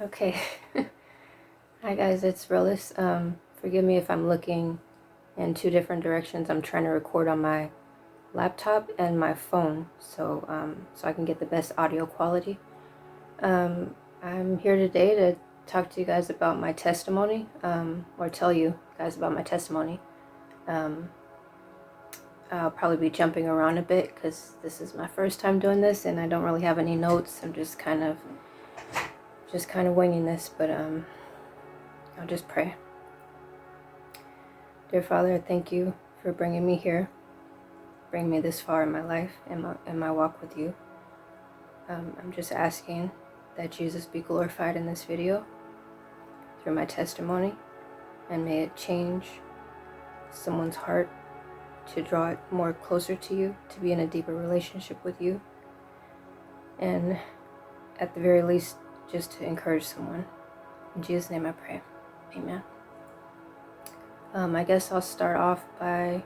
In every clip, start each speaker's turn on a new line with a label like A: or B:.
A: Okay. Hi guys, it's Relis. Forgive me if I'm looking in two different directions. I'm trying to record on my laptop and my phone, so I can get the best audio quality. I'm here today to talk to you guys about my testimony, or tell you guys about my testimony. I'll probably be jumping around a bit because this is my first time doing this, and I don't really have any notes. I'm just kind of winging this, but I'll just pray. Dear Father, I thank you for bringing me here, bringing me this far in my life and my walk with you. I'm just asking that Jesus be glorified in this video through my testimony, and may it change someone's heart to draw it more closer to you, to be in a deeper relationship with you, and at the very least, just to encourage someone. In Jesus' name I pray. Amen. I guess I'll start off by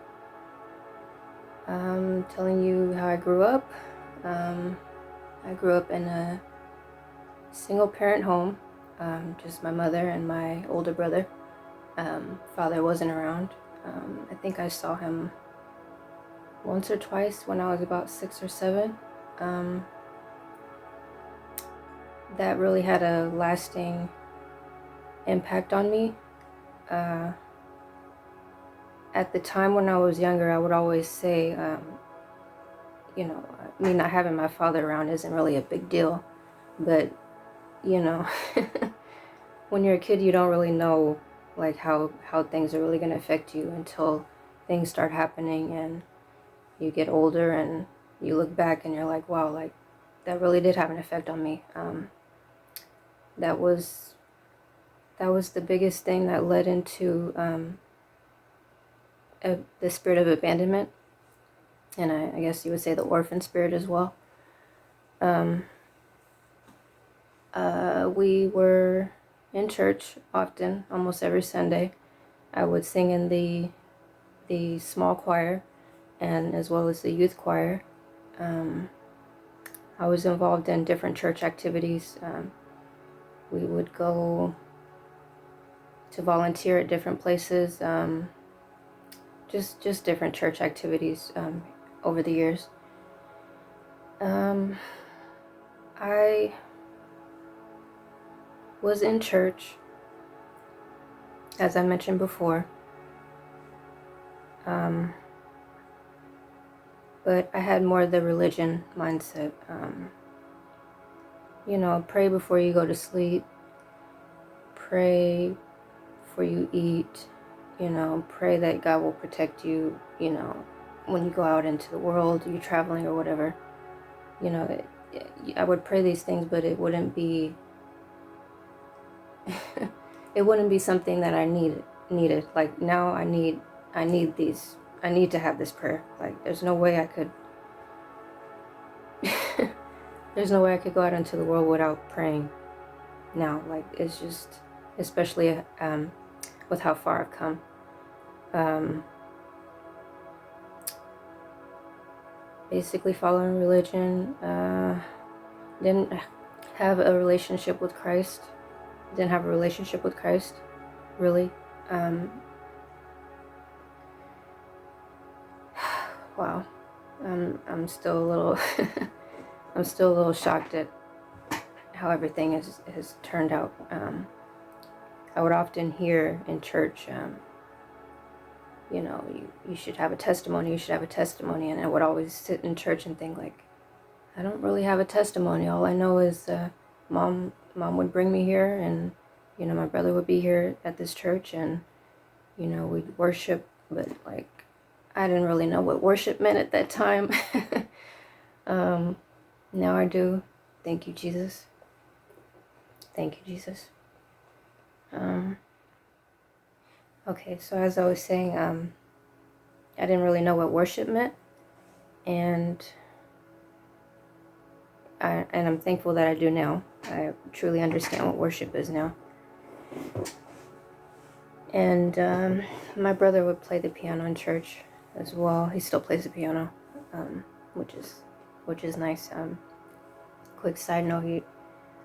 A: telling you how I grew up. I grew up in a single parent home, just my mother and my older brother. Father wasn't around. I think I saw him once or twice when I was about 6 or 7. That really had a lasting impact on me. At the time when I was younger, I would always say, me not having my father around isn't really a big deal. But, when you're a kid, you don't really know, like, how things are really going to affect you until things start happening and you get older and you look back and you're like, wow, like, that really did have an effect on me. That was the biggest thing that led into the spirit of abandonment, and I guess you would say the orphan spirit as well. We were in church often, almost every Sunday. I would sing in the small choir, and as well as the youth choir. I was involved in different church activities. We would go to volunteer at different places. Just different church activities over the years. I was in church, as I mentioned before, but I had more of the religion mindset. Pray before you go to sleep, pray before you eat, pray that God will protect you, when you go out into the world, you're traveling or whatever. I would pray these things, but it wouldn't be it wouldn't be something that I needed. Like, now I need these. I need to have this prayer. Like, there's no way I could there's no way I could go out into the world without praying now. Like, it's just, especially with how far I've come. Basically following religion, didn't have a relationship with Christ. Didn't have a relationship with Christ, really. Wow. I'm still a little I'm still a little shocked at how everything has turned out. I would often hear in church, you should have a testimony, and I would always sit in church and think, like, I don't really have a testimony. All I know is mom would bring me here, and my brother would be here at this church, and we'd worship, but, like, I didn't really know what worship meant at that time. Now I do. Thank you, Jesus. Thank you, Jesus. Okay, so as I was saying, I didn't really know what worship meant, and I'm thankful that I do now. I truly understand what worship is now. And my brother would play the piano in church as well. He still plays the piano, which is nice. Quick side note: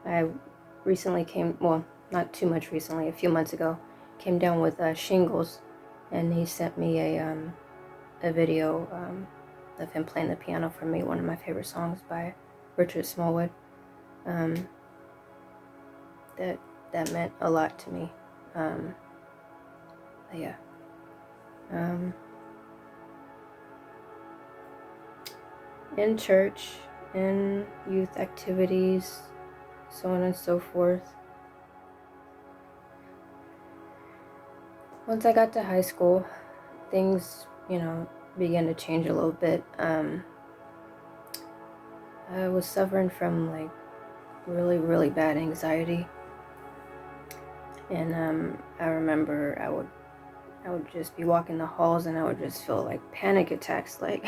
A: I recently came, well, not too much recently, a few months ago, came down with shingles, and he sent me a video of him playing the piano for me, one of my favorite songs by Richard Smallwood. That meant a lot to me. Yeah. In church, in youth activities, so on and so forth. Once I got to high school, things, began to change a little bit. I was suffering from like really, really bad anxiety, and I remember I would just be walking the halls and I would just feel like panic attacks. Like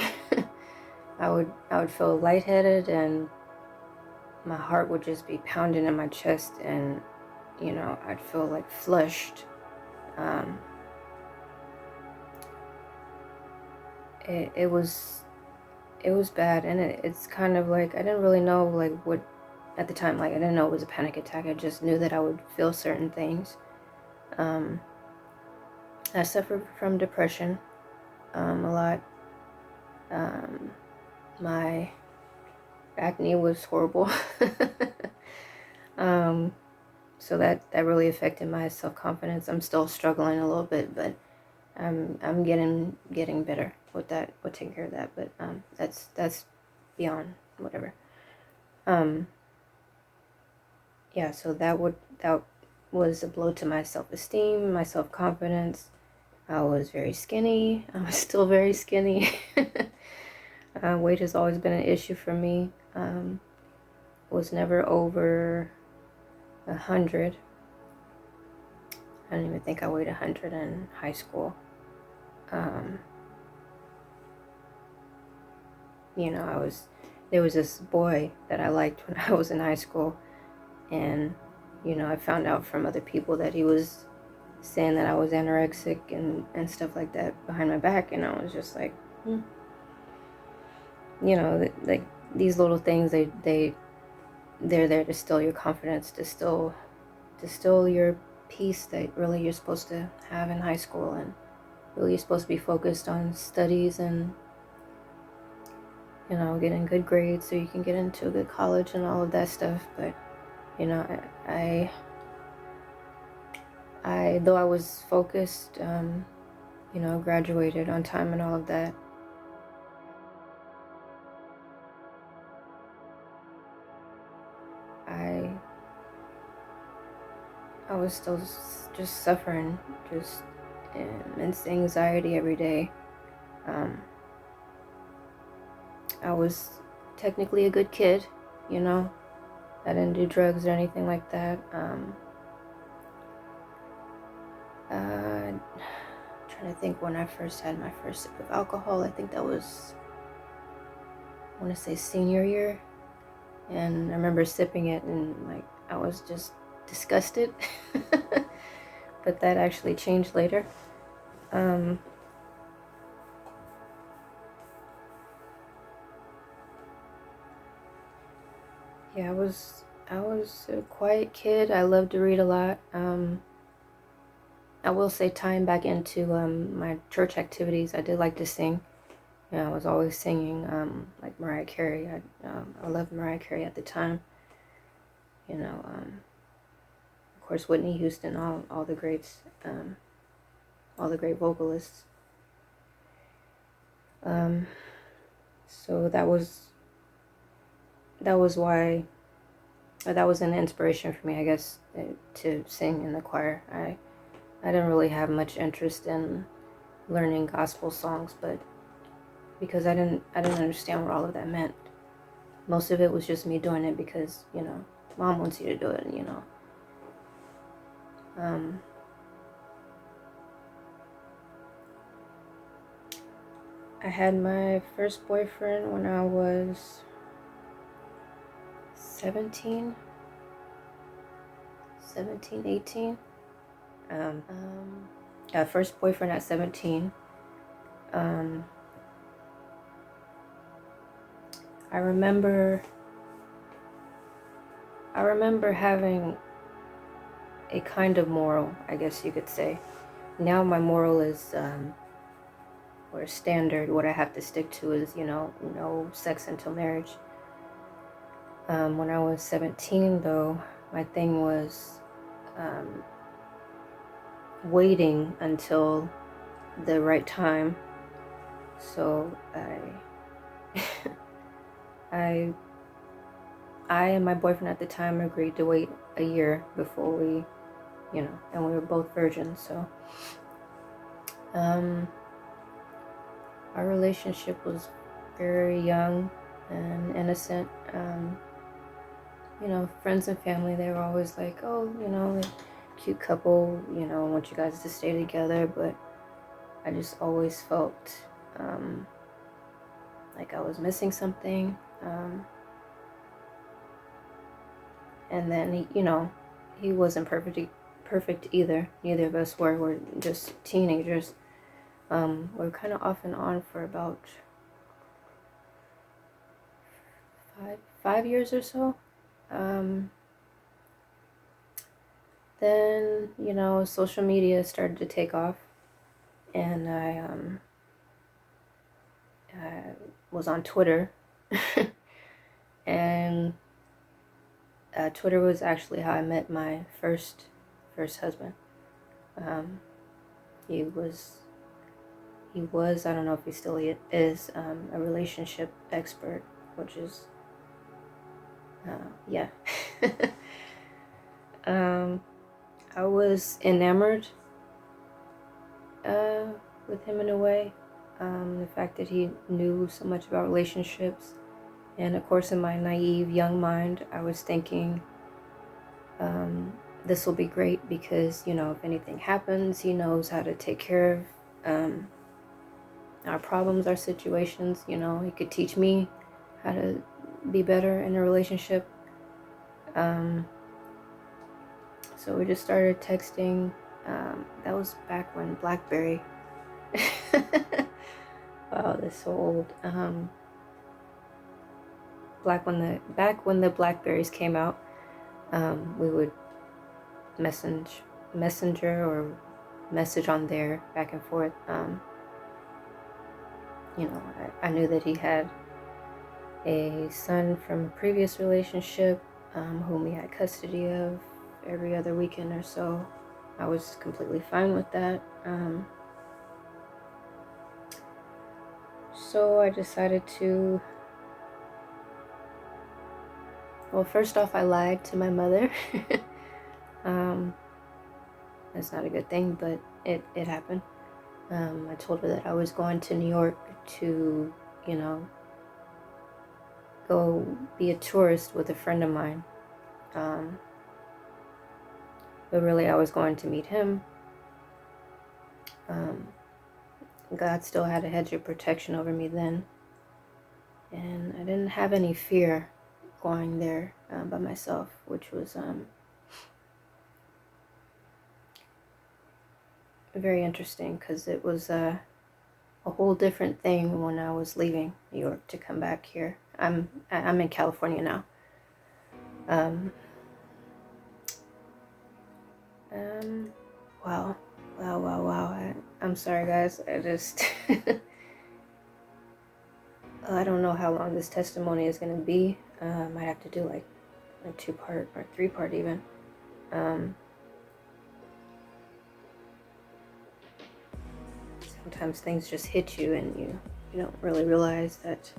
A: I would feel lightheaded and my heart would just be pounding in my chest, and I'd feel like flushed. It was bad, and it's kind of like I didn't really know like what at the time. Like I didn't know it was a panic attack. I just knew that I would feel certain things. I suffered from depression a lot. My acne was horrible. So that really affected my self-confidence. I'm still struggling a little bit, but I'm getting better with that, with taking care of that. But that's beyond whatever. Yeah, so that was a blow to my self-esteem, my self-confidence. I was very skinny. I was still very skinny. Weight has always been an issue for me. Was never over 100. I don't even think I weighed 100 in high school. There was this boy that I liked when I was in high school, and I found out from other people that he was saying that I was anorexic and stuff like that behind my back, and I was just like, like these little things, they're there to steal your confidence, to steal your peace that really you're supposed to have in high school, and really you're supposed to be focused on studies and getting good grades so you can get into a good college and all of that stuff. But I though I was focused, graduated on time and all of that, I was still just suffering, just immense anxiety every day. I was technically a good kid, I didn't do drugs or anything like that. Trying to think when I first had my first sip of alcohol. I think that was, I want to say, senior year. And I remember sipping it and like I was just disgusted. But that actually changed later. Yeah, I was a quiet kid. I loved to read a lot. I will say, tying back into my church activities, I did like to sing. I was always singing, like Mariah Carey. I loved Mariah Carey at the time. Of course, Whitney Houston, all the greats, all the great vocalists. So that was why, or that was an inspiration for me, I guess, to sing in the choir. I didn't really have much interest in learning gospel songs, but because I didn't understand what all of that meant. Most of it was just me doing it because, mom wants you to do it, I had my first boyfriend when I was 17, 18. First boyfriend at 17. I remember having a kind of moral, I guess you could say. Now my moral is, or standard, what I have to stick to is, no sex until marriage. When I was 17, though, my thing was waiting until the right time. So I and my boyfriend at the time agreed to wait a year before we, and we were both virgins. So our relationship was very young and innocent. Friends and family, they were always like, oh, cute couple, I want you guys to stay together. But I just always felt like I was missing something. And then, he wasn't perfect either. Neither of us were. We're just teenagers. We're kind of off and on for about 5 years or so. Then, social media started to take off, and I was on Twitter, and Twitter was actually how I met my first husband. He was, I don't know if he still is, a relationship expert, which is, yeah. I was enamored with him in a way. The fact that he knew so much about relationships. And of course, in my naive young mind, I was thinking, this will be great because, if anything happens, he knows how to take care of our problems, our situations. He could teach me how to be better in a relationship. So we just started texting. That was back when BlackBerry. Wow, that's so old. Back when the Blackberries came out, we would messenger or message on there back and forth. I knew that he had a son from a previous relationship, whom he had custody of every other weekend or so. I was completely fine with that. So I decided to, well, first off, I lied to my mother. That's not a good thing, but it happened. I told her that I was going to New York to, go be a tourist with a friend of mine. But really, I was going to meet him. God still had a hedge of protection over me then. And I didn't have any fear going there by myself, which was very interesting because it was a whole different thing when I was leaving New York to come back here. I'm in California now. Wow. I'm sorry, guys. I just I don't know how long this testimony is going to be. I might have to do like a 2-part or 3-part even. Sometimes things just hit you and you don't really realize that.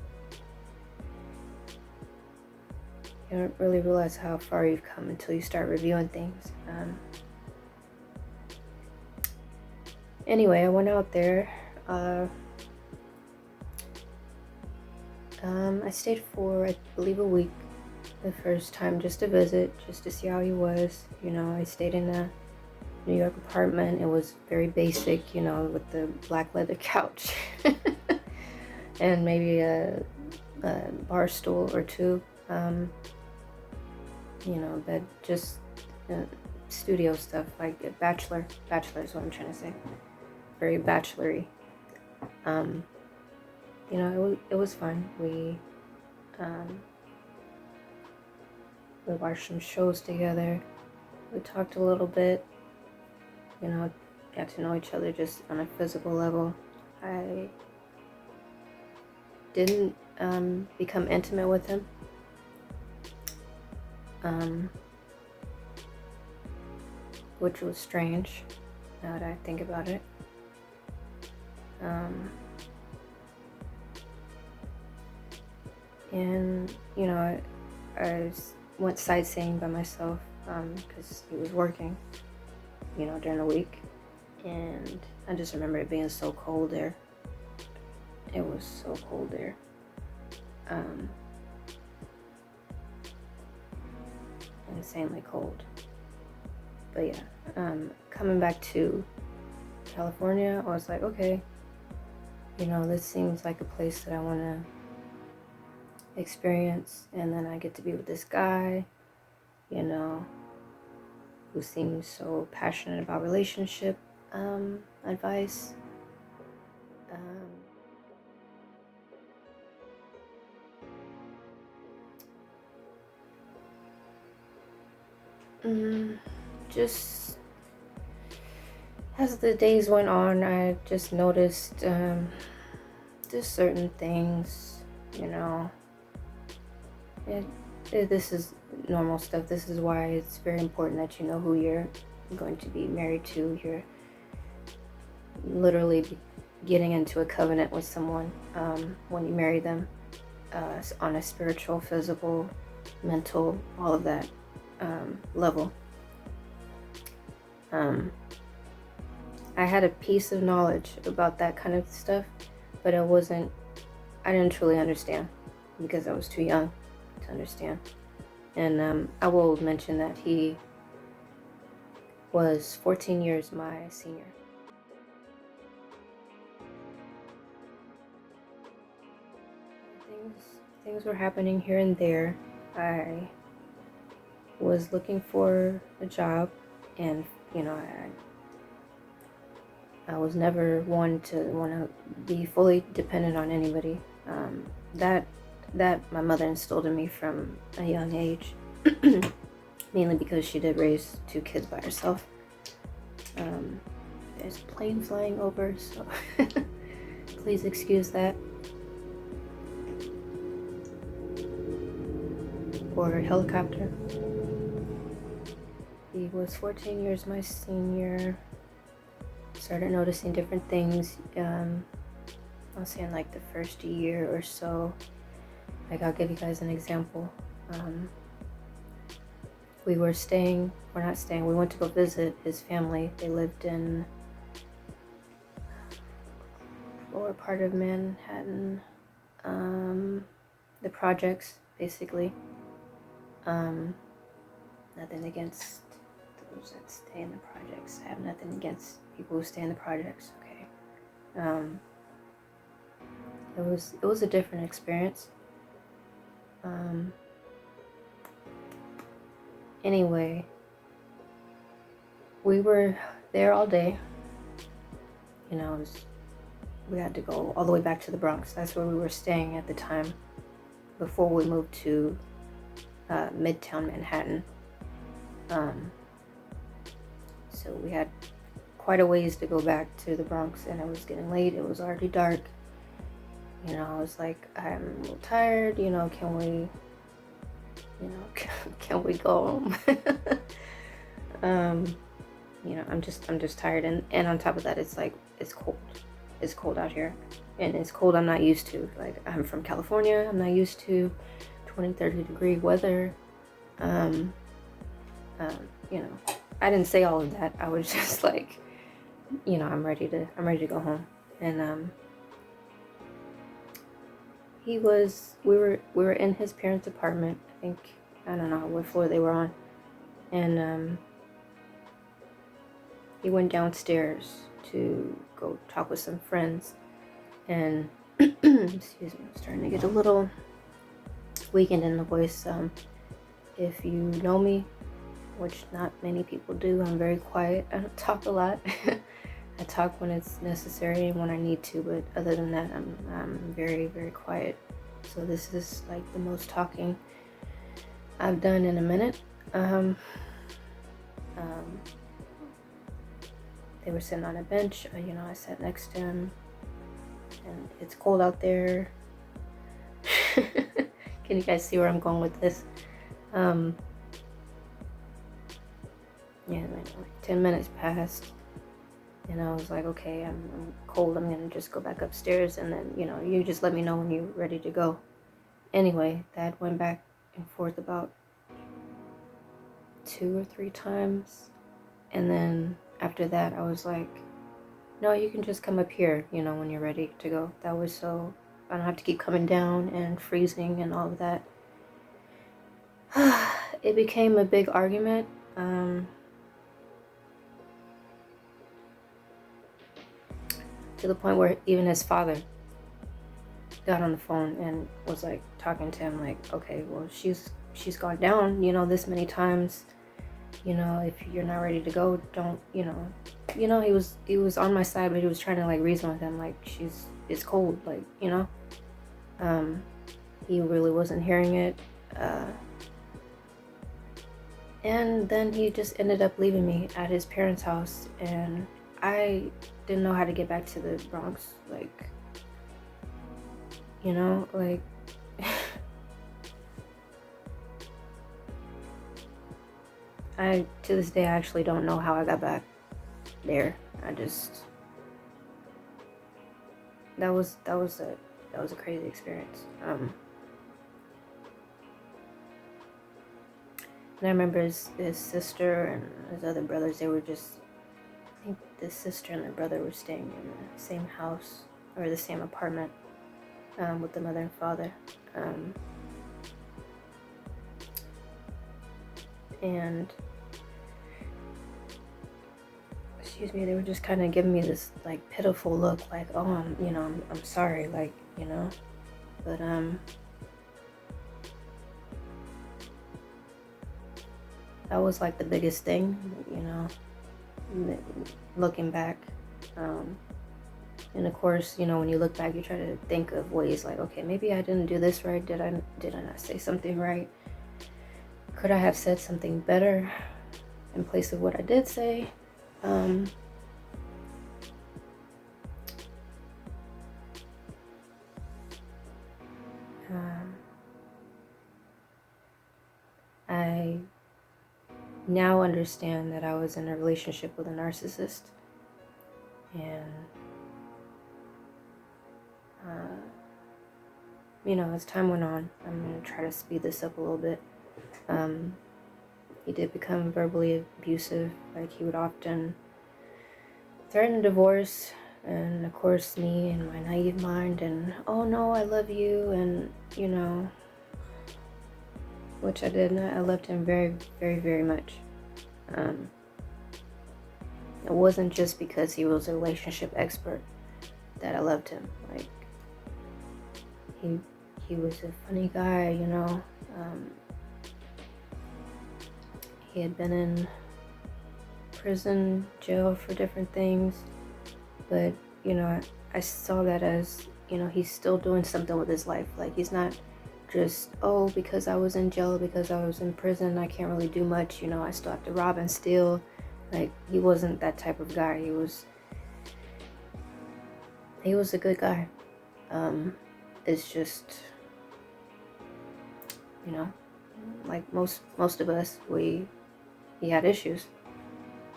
A: You don't really realize how far you've come until you start reviewing things. Anyway, I went out there. I stayed for, I believe, a week the first time, just to visit, just to see how he was. I stayed in a New York apartment. It was very basic, with the black leather couch and maybe a bar stool or two. Bed, just studio stuff, like a bachelor is what I'm trying to say. Very bachelory. It was fun. We watched some shows together. We talked a little bit, you know, got to know each other just on a physical level. I didn't become intimate with him. Which was strange, now that I think about it. And, you know, I went sightseeing by myself because he was working, you know, during the week. And I just remember it being so cold there. It was so cold there. Insanely cold. But yeah, coming back to California, I was like, okay, you know, this seems like a place that I want to experience. And then I get to be with this guy, you know, who seems so passionate about relationship advice. Just as the days went on, I just noticed just certain things, you know. This is normal stuff. This is why it's very important that you know who you're going to be married to. You're literally getting into a covenant with someone when you marry them on a spiritual, physical, mental, all of that level. I had a piece of knowledge about that kind of stuff, but I didn't truly understand because I was too young to understand. And I will mention that he was 14 years my senior. Things were happening here and there. I was looking for a job, and you know, I was never one to want to be fully dependent on anybody. That my mother instilled in me from a young age, mainly because she did raise 2 kids by herself. There's a plane flying over, so please excuse that. Or a helicopter. He was 14 years my senior. Started noticing different things. I'll say in like the first year or so. Like, I'll give you guys an example. We went to go visit his family. They lived in lower part of Manhattan, the projects, basically. Nothing against those that stay in the projects. I have nothing against people who stay in the projects, okay? It was a different experience. Anyway, we were there all day. You know, we had to go all the way back to the Bronx. That's where we were staying at the time before we moved to Midtown Manhattan. So we had quite a ways to go back to the Bronx, and it was getting late. It was already dark. You know, I was like, I'm a little tired. You know, can we go home? You know, I'm just tired, and on top of that, it's like it's cold out here, and it's cold I'm not used to. Like, I'm from California. I'm not used to 20-30 degree weather. You know, I didn't say all of that. I was just like, you know, I'm ready to go home. And we were in his parents' apartment. I don't know what floor they were on. And he went downstairs to go talk with some friends. And excuse me, I'm starting to get a little weakened in the voice. If you know me, which not many people do, I'm very quiet. I don't talk a lot. I talk when it's necessary and when I need to, but other than that, I'm very, very quiet. So this is like the most talking I've done in a minute. They were sitting on a bench. I sat next to him, and it's cold out there. Can you guys see where I'm going with this? Yeah, like 10 minutes passed, and I was like, okay, I'm cold. I'm gonna just go back upstairs, and then you just let me know when you're ready to go. Anyway, that went back and forth about 2 or 3 times, and then after that I was like, no, you can just come up here, when you're ready to go. That was so I don't have to keep coming down and freezing and all of that. It became a big argument. To the point where even his father got on the phone and was like talking to him like, okay, well, she's gone down, this many times. If you're not ready to go, don't, he was on my side, but he was trying to like reason with him like, it's cold, like, he really wasn't hearing it. And then he just ended up leaving me at his parents' house, and I didn't know how to get back to the Bronx, like, like to this day, I actually don't know how I got back there. That was a crazy experience. And I remember his sister and his other brothers, they were just, I think the sister and the brother were staying in the same house or the same apartment with the mother and father. And excuse me, they were just kind of giving me this like pitiful look, like, oh, I'm sorry, like, but that was like the biggest thing, looking back. And of course, when you look back, you try to think of ways like, okay, maybe I didn't do this right. Did I not say something right? Could I have said something better in place of what I did say? I now understand that I was in a relationship with a narcissist, and as time went on, I'm gonna try to speed this up a little bit. He did become verbally abusive. Like, he would often threaten divorce, and of course me and my naive mind and, oh no, I love you, and which I did. I loved him very, very, very much. It wasn't just because he was a relationship expert that I loved him. Like, he was a funny guy, he had been in prison, jail for different things, but I saw that as, he's still doing something with his life. Like, he's not just, oh, because I was in jail, because I was in prison, I can't really do much, I still have to rob and steal. Like, he wasn't that type of guy. He was a good guy. It's just, like most of us, he had issues,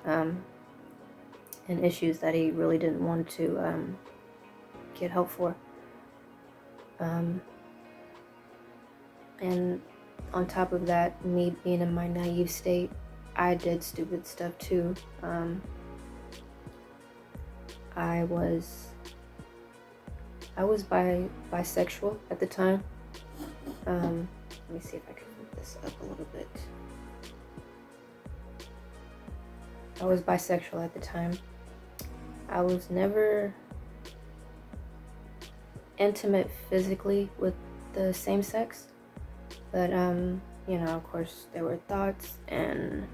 A: and issues that he really didn't want to get help for. And on top of that, me being in my naive state, I did stupid stuff too. I was bisexual at the time. Let me see if I can move this up a little bit. I was bisexual at the time. I was never intimate physically with the same sex, but of course there were thoughts, and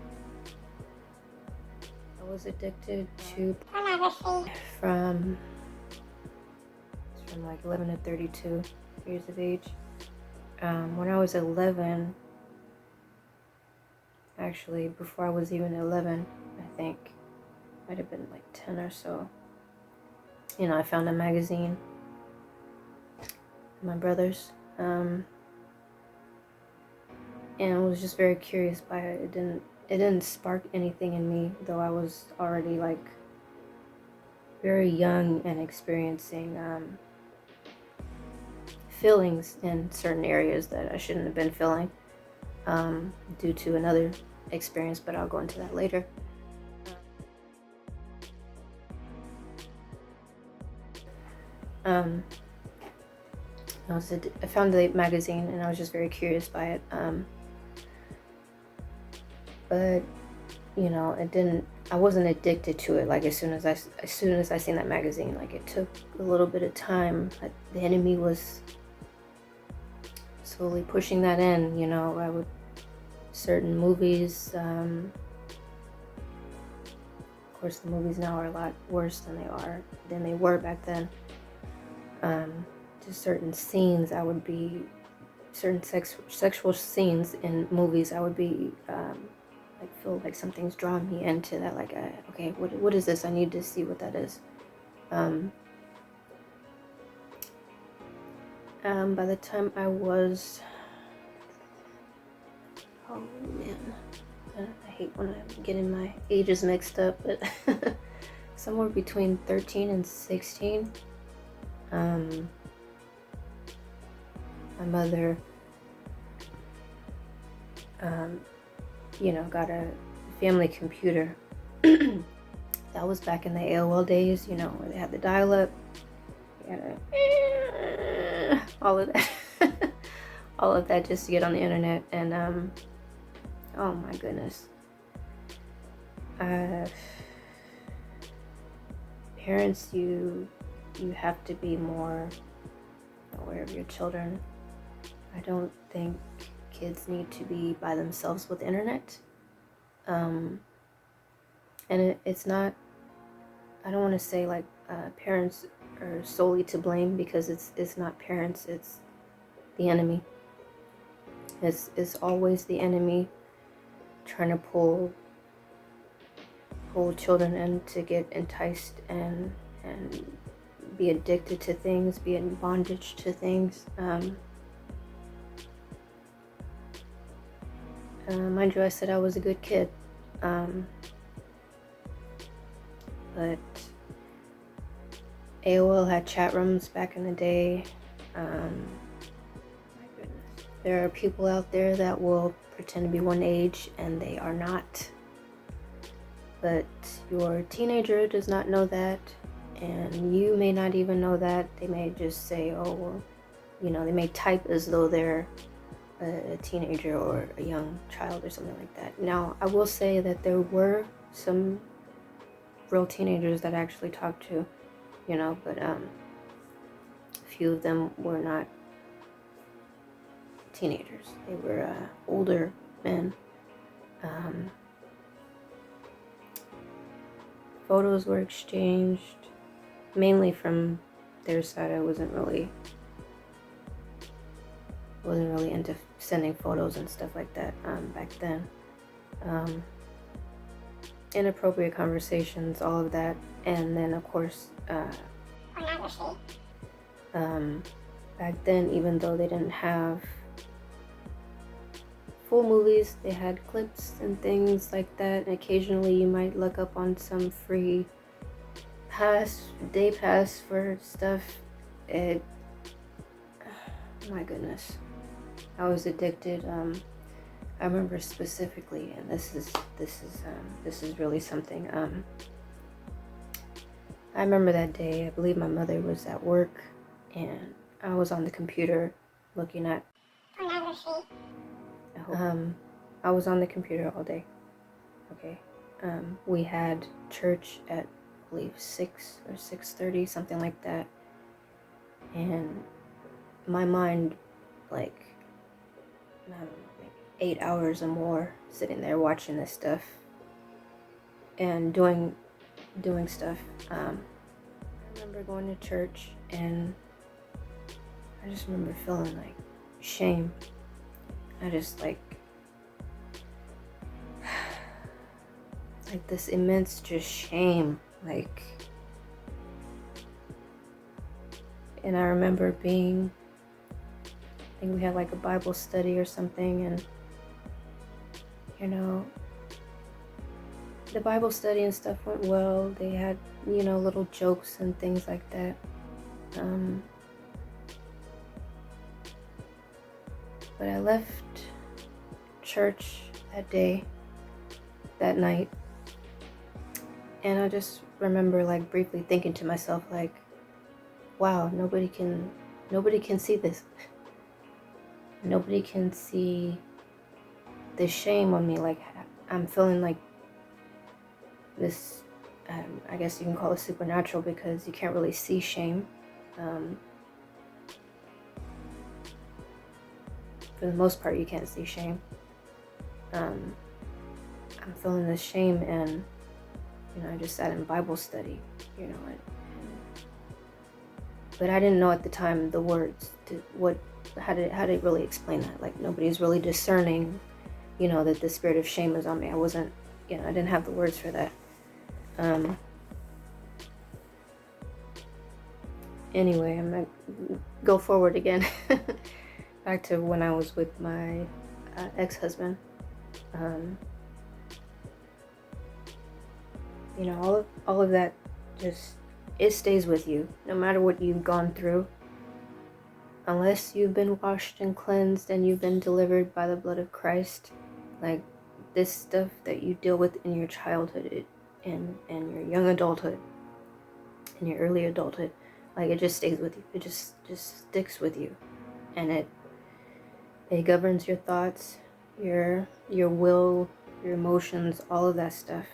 A: I was addicted to pornography from like 11 to 32 years of age. When I was 11, I actually, before I was even 11, I think. Might have been like 10 or so. You know, I found a magazine, my brother's, and was just very curious by it. It didn't spark anything in me, though I was already like very young and experiencing feelings in certain areas that I shouldn't have been feeling due to another experience, but I'll go into that later. I found the magazine and I was just very curious by it. But you know, I wasn't addicted to it. Like as soon as I seen that magazine, like it took a little bit of time. Like, the enemy was slowly pushing that in. You know, certain movies. Of course, the movies now are a lot worse than they were back then. Just certain scenes, certain sexual scenes in movies, I would be like feel like something's drawn me into that. Like, okay, what is this? I need to see what that is. By the time I was, oh man, I hate when I'm getting my ages mixed up, but somewhere between 13 and 16. My mother, you know, got a family computer. That was back in the AOL days, you know, where they had the dial-up. All of that. All of that just to get on the internet. And, oh my goodness. Parents, you have to be more aware of your children. I don't think kids need to be by themselves with the internet. And it's not, I don't want to say like parents are solely to blame, because it's not parents, it's the enemy. It's always the enemy trying to pull children in to get enticed and be addicted to things, be in bondage to things. Mind you, I said I was a good kid, but AOL had chat rooms back in the day. My goodness. There are people out there that will pretend to be one age and they are not. But your teenager does not know that, and you may not even know that. They may just say, oh, well, you know, they may type as though they're a teenager or a young child or something like that. Now, I will say that there were some real teenagers that I actually talked to, you know, but a few of them were not teenagers. They were older men. Photos were exchanged, mainly from their side. I wasn't really into sending photos and stuff like that back then. Inappropriate conversations, all of that, and then of course pornography. Back then, even though they didn't have full movies, they had clips and things like that. And occasionally you might look up on some free day pass for stuff. My goodness, I was addicted. I remember specifically, and this is really something. I remember that day. I believe my mother was at work, and I was on the computer looking at pornography. I was on the computer all day. Okay. We had church at, I believe, 6 or 6:30, something like that. And my mind, like, I don't know, maybe 8 hours or more sitting there watching this stuff and doing stuff. I remember going to church, and I just remember feeling like shame. I just like, like this immense just shame, like, and I remember being, I think we had like a Bible study or something, and you know, the Bible study and stuff went well. They had, you know, little jokes and things like that. But I left church that day, that night, and I just remember like briefly thinking to myself, like, wow, nobody can see this. Nobody can see the shame on me. Like, I'm feeling like this, I guess you can call it supernatural, because you can't really see shame. For the most part, you can't see shame. I'm feeling this shame, and you know, I just sat in Bible study, you know, but I didn't know at the time the words to how to really explain that. Like, nobody's really discerning, you know, that the spirit of shame was on me. I wasn't, you know, I didn't have the words for that. Anyway, I'm gonna go forward again. Back to when I was with my ex-husband. You know, all of that, just, it stays with you no matter what you've gone through. Unless you've been washed and cleansed and you've been delivered by the blood of Christ, like, this stuff that you deal with in your childhood and your young adulthood and your early adulthood, like, it just stays with you. It just sticks with you, and it governs your thoughts, your will, your emotions, all of that stuff.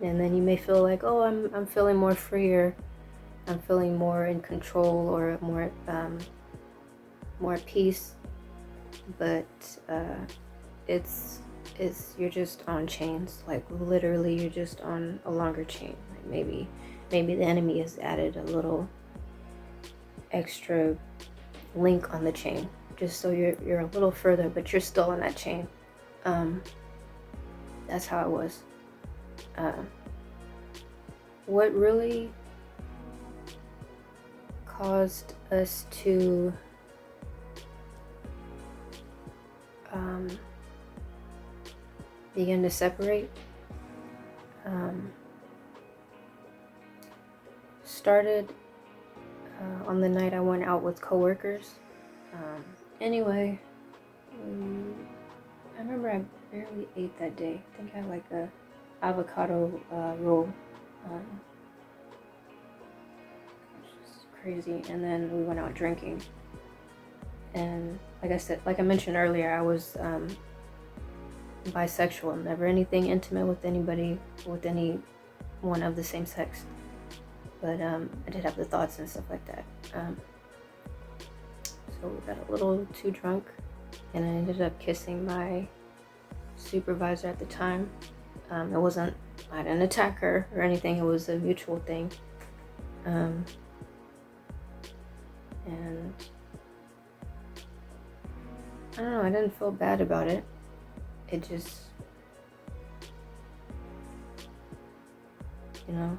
A: And then you may feel like, oh, I'm feeling more freer, I'm feeling more in control, or more at peace. But it's you're just on chains. Like, literally, you're just on a longer chain. Like, maybe the enemy has added a little extra link on the chain, just so you're a little further, but you're still on that chain. That's how it was. What really caused us to begin to separate started on the night I went out with coworkers. Anyway, I remember I barely ate that day. I think I had like a avocado roll. Which is crazy. And then we went out drinking. And like I mentioned earlier, I was bisexual. Never anything intimate with anybody, with anyone of the same sex. But I did have the thoughts and stuff like that. So we got a little too drunk, and I ended up kissing my supervisor at the time. I didn't attack her or anything. It was a mutual thing. And I don't know, I didn't feel bad about it. It just, you know,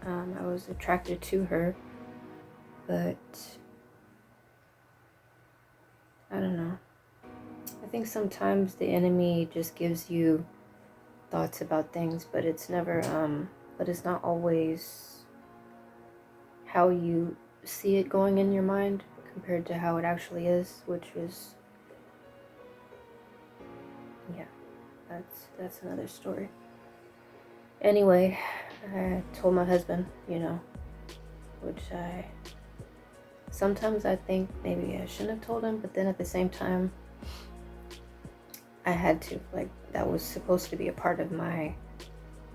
A: I was attracted to her, but I don't know. I think sometimes the enemy just gives you thoughts about things, but it's never, but it's not always how you see it going in your mind compared to how it actually is, which is, yeah, that's another story. Anyway, I told my husband, you know, which sometimes I think maybe I shouldn't have told him, but then at the same time, I had to. Like, that was supposed to be a part of my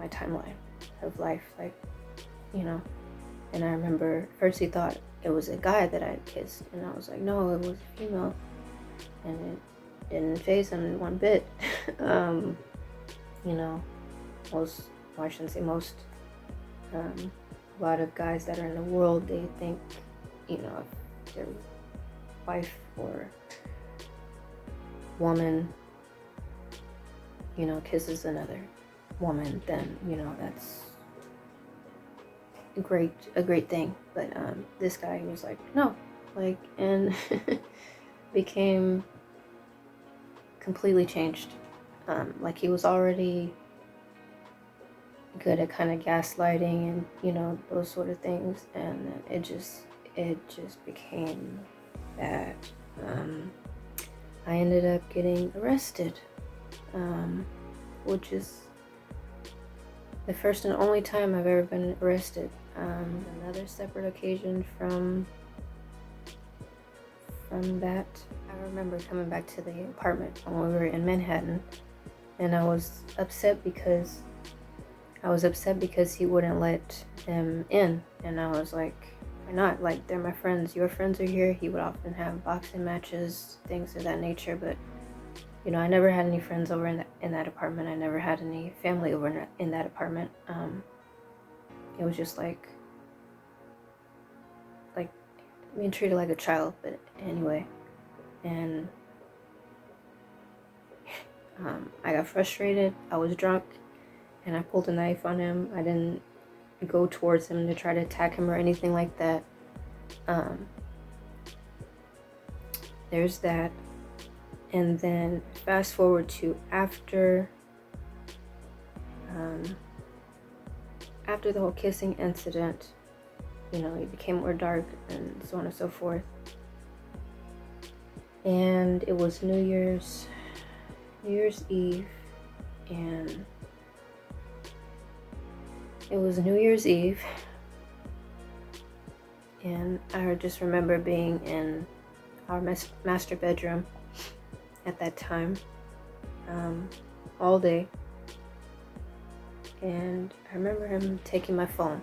A: timeline of life, like, you know. And I remember first he thought it was a guy that I had kissed, and I was like, no, it was a female, and it didn't faze him one bit. You know, I shouldn't say most, a lot of guys that are in the world, they think, you know, if their wife or woman you know, kisses another woman, then, you know, that's a great thing. But this guy was like, no, like, and became completely changed. Like he was already good at kind of gaslighting and, you know, those sort of things, and it just became bad. I ended up getting arrested, which is the first and only time I've ever been arrested. Another separate occasion from that. I remember coming back to the apartment when we were in Manhattan, and I was upset because he wouldn't let them in, and I was like, why not? Like, they're my friends. Your friends are here. He would often have boxing matches, things of that nature, but you know, I never had any friends over in that apartment. I never had any family over in that apartment. It was just like being treated like a child, but anyway. And I got frustrated. I was drunk, and I pulled a knife on him. I didn't go towards him to try to attack him or anything like that. There's that. And then fast forward to after the whole kissing incident, you know, it became more dark and so on and so forth. And it was New Year's Eve, and it was New Year's Eve, and I just remember being in our master bedroom at that time, all day, and I remember him taking my phone,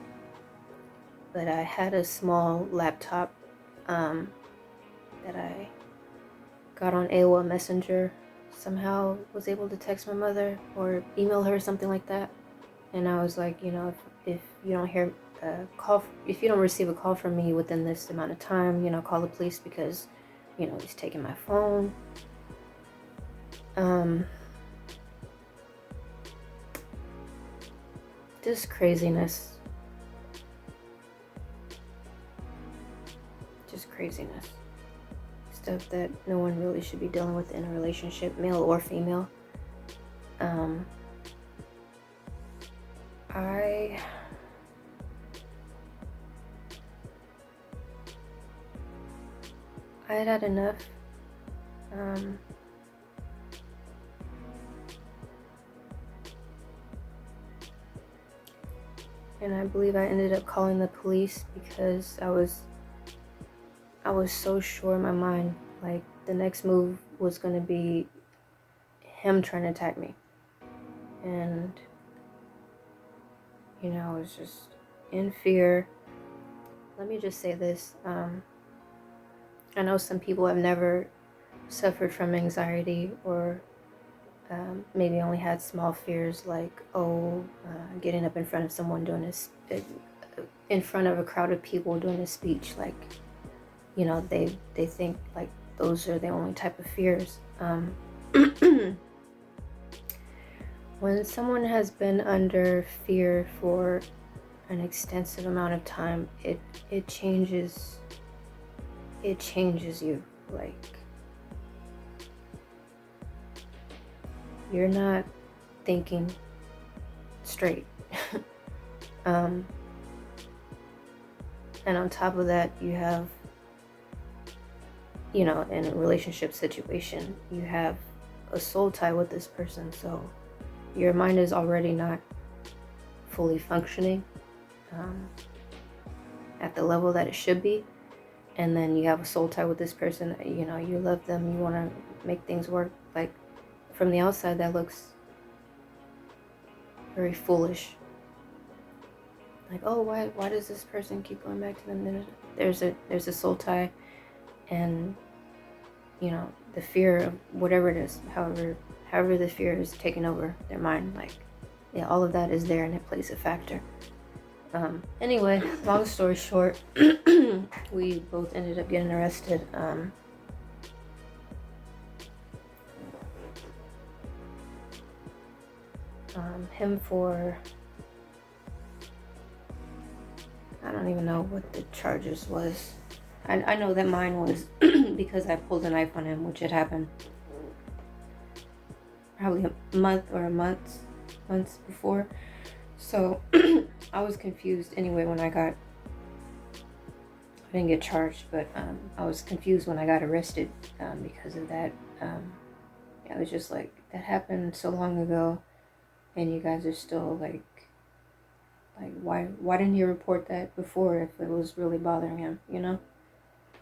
A: but I had a small laptop that I got on AOL Messenger, somehow was able to text my mother or email her, something like that. And I was like, you know, if you don't hear a call, if you don't receive a call from me within this amount of time, you know, call the police because, you know, he's taking my phone. Just craziness. Just craziness. Stuff that no one really should be dealing with in a relationship, male or female. I had enough. And I believe I ended up calling the police because I was so sure in my mind, like, the next move was going to be him trying to attack me. And, you know, I was just in fear. Let me just say this. I know some people have never suffered from anxiety or maybe only had small fears like, getting up in front of someone in front of a crowd of people doing a speech. Like, you know, they think like those are the only type of fears. When someone has been under fear for an extensive amount of time, it changes you. Like, you're not thinking straight. And on top of that, you have, you know, in a relationship situation, you have a soul tie with this person, so your mind is already not fully functioning at the level that it should be. And then you have a soul tie with this person that, you know, you love them, you want to make things work. Like, from the outside, that looks very foolish. Like, oh, why does this person keep going back to them? There's a soul tie, and, you know, the fear of whatever it is, however the fear is taking over their mind, like, yeah, all of that is there and it plays a factor. Anyway, long story short, we both ended up getting arrested. him for, I don't even know what the charges was. I know that mine was because I pulled a knife on him, which had happened probably a month or months before. So I was confused anyway when I didn't get charged, but I was confused when I got arrested because of that. I was just like, that happened so long ago, and you guys are still like why didn't he report that before if it was really bothering him, you know?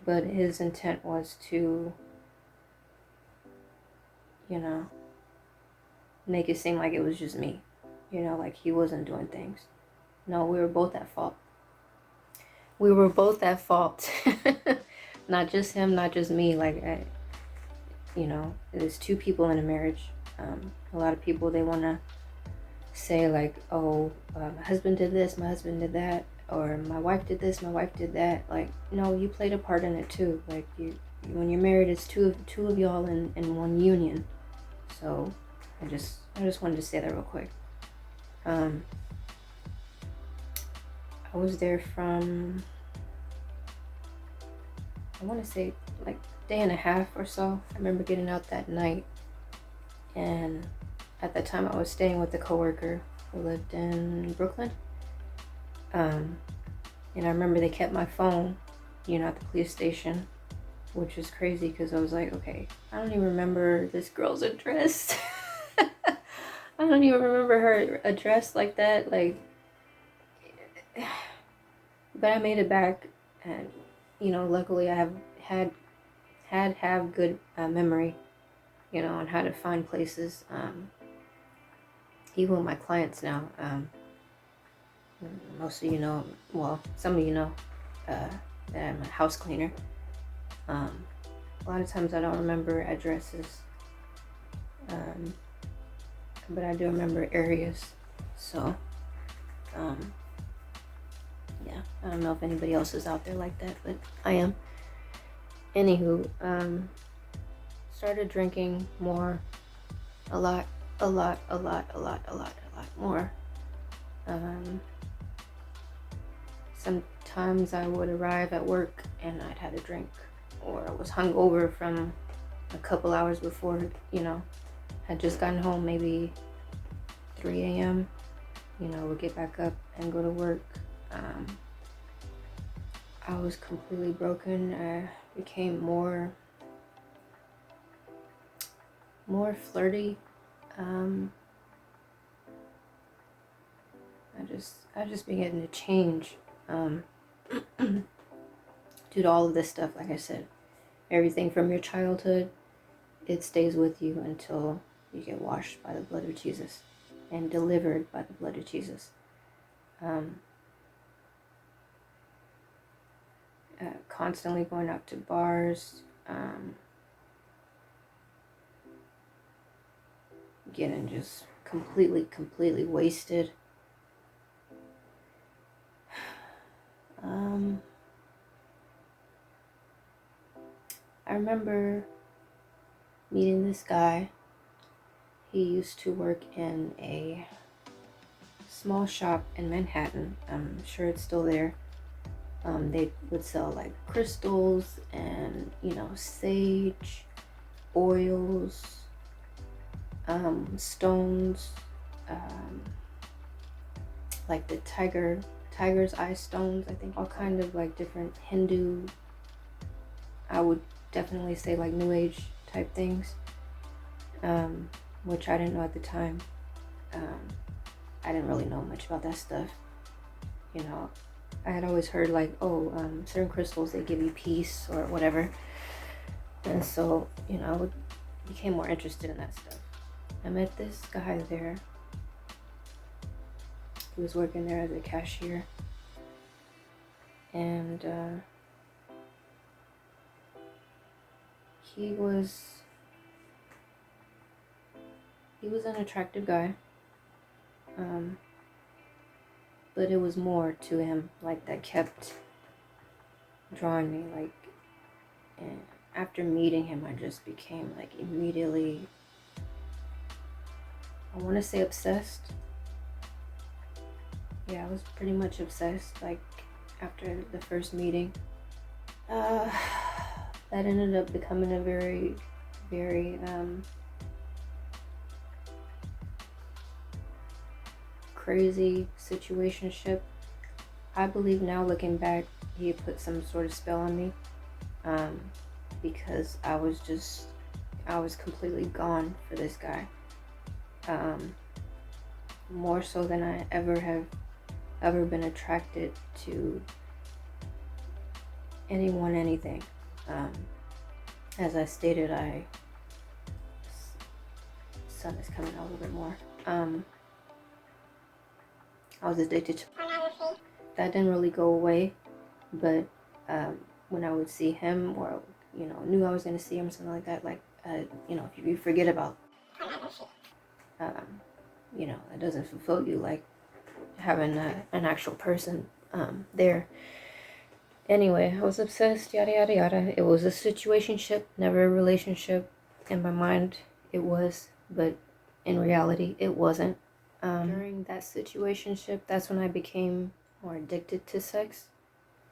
A: But his intent was to, you know, make it seem like it was just me, you know, like he wasn't doing things. No, we were both at fault. We were both at fault. Not just him, not just me. Like, you know, there's two people in a marriage. A lot of people, they want to say like, oh, my husband did this, my husband did that, or my wife did this, my wife did that. Like, no, you played a part in it too. Like, when you're married, it's two of y'all in one union. So I just wanted to say that real quick. I was there from, I want to say like a day and a half or so. I remember getting out that night, and at that time I was staying with a coworker who lived in Brooklyn. And I remember they kept my phone, you know, at the police station, which was crazy because I was like, okay, I don't even remember this girl's address. I don't even remember her address like that. Like, but I made it back, and you know, luckily I have good memory, you know, on how to find places. Even with my clients now, most of you know, well, some of you know that I'm a house cleaner. A lot of times I don't remember addresses, but I do remember areas. So, yeah, I don't know if anybody else is out there like that, but I am. Anywho, started drinking more, a lot more. Sometimes I would arrive at work and I'd had a drink, or I was hungover from a couple hours before, you know, had just gotten home, maybe 3 a.m. You know, would get back up and go to work. I was completely broken. I became more flirty. I just began to change due to all of this stuff. Like I said, everything from your childhood, it stays with you until you get washed by the blood of Jesus and delivered by the blood of Jesus. Constantly going out to bars, getting just completely wasted. I remember meeting this guy. He used to work in a small shop in Manhattan. I'm sure it's still there. They would sell like crystals and, you know, sage, oils, stones, like the tiger's eye stones, I think, all kind of like different Hindu, I would definitely say like New Age type things, which I didn't know at the time. I didn't really know much about that stuff. You know, I had always heard like, oh, certain crystals, they give you peace or whatever. And so, you know, I became more interested in that stuff. I met this guy there. He was working there as a cashier. And he was an attractive guy. But it was more to him, like, that kept drawing me, like, and after meeting him, I just became, like, immediately I want to say obsessed. Yeah, I was pretty much obsessed, like, after the first meeting. That ended up becoming a very, very, crazy situationship. I believe now, looking back, he put some sort of spell on me, because I was completely gone for this guy. More so than I ever been attracted to anyone, anything. As I stated, sun is coming out a little bit more. I was addicted to pornography. That didn't really go away, but when I would see him, or knew I was gonna see him or something like that, like if you forget about pornography, it doesn't fulfill you like having an actual person there. Anyway, I was obsessed, yada yada yada. It was a situationship, never a relationship. In my mind, it was, but in reality, it wasn't. During that situationship, that's when I became more addicted to sex.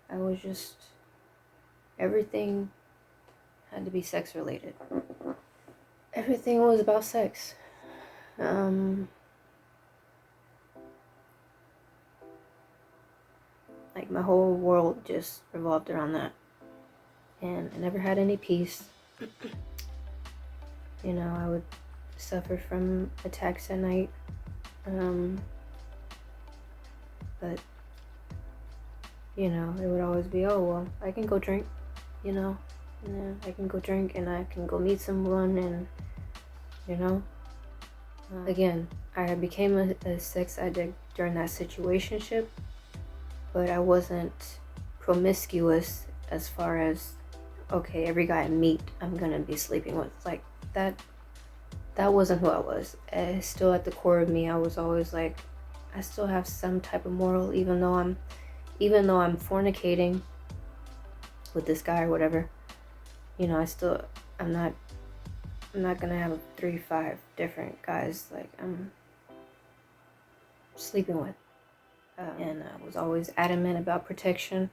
A: I was just, everything had to be sex related. Everything was about sex. Like, my whole world just revolved around that. And I never had any peace. I would suffer from attacks at night. But it would always be, oh, well, I can go drink, and I can go drink and I can go meet someone, and, again, I became a sex addict during that situationship, but I wasn't promiscuous as far as, okay, every guy I meet, I'm gonna be sleeping with. Like, that wasn't who I was. Still at the core of me, I was always like, I still have some type of moral, even though I'm fornicating with this guy or whatever. I'm not gonna have 3-5 different guys like I'm sleeping with. And I was always adamant about protection.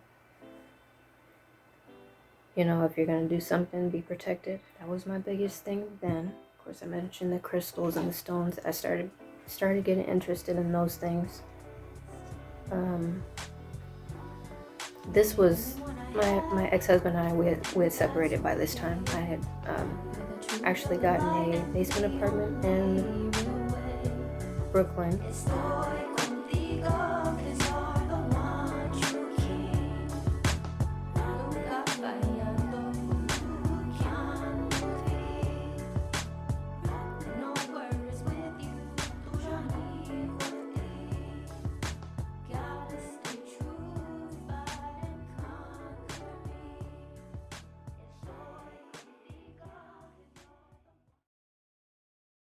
A: If you're gonna do something, be protected. That was my biggest thing then. Of course, I mentioned the crystals and the stones. I started getting interested in those things. This was my ex-husband and I. We had separated by this time. I had actually gotten a basement apartment in Brooklyn,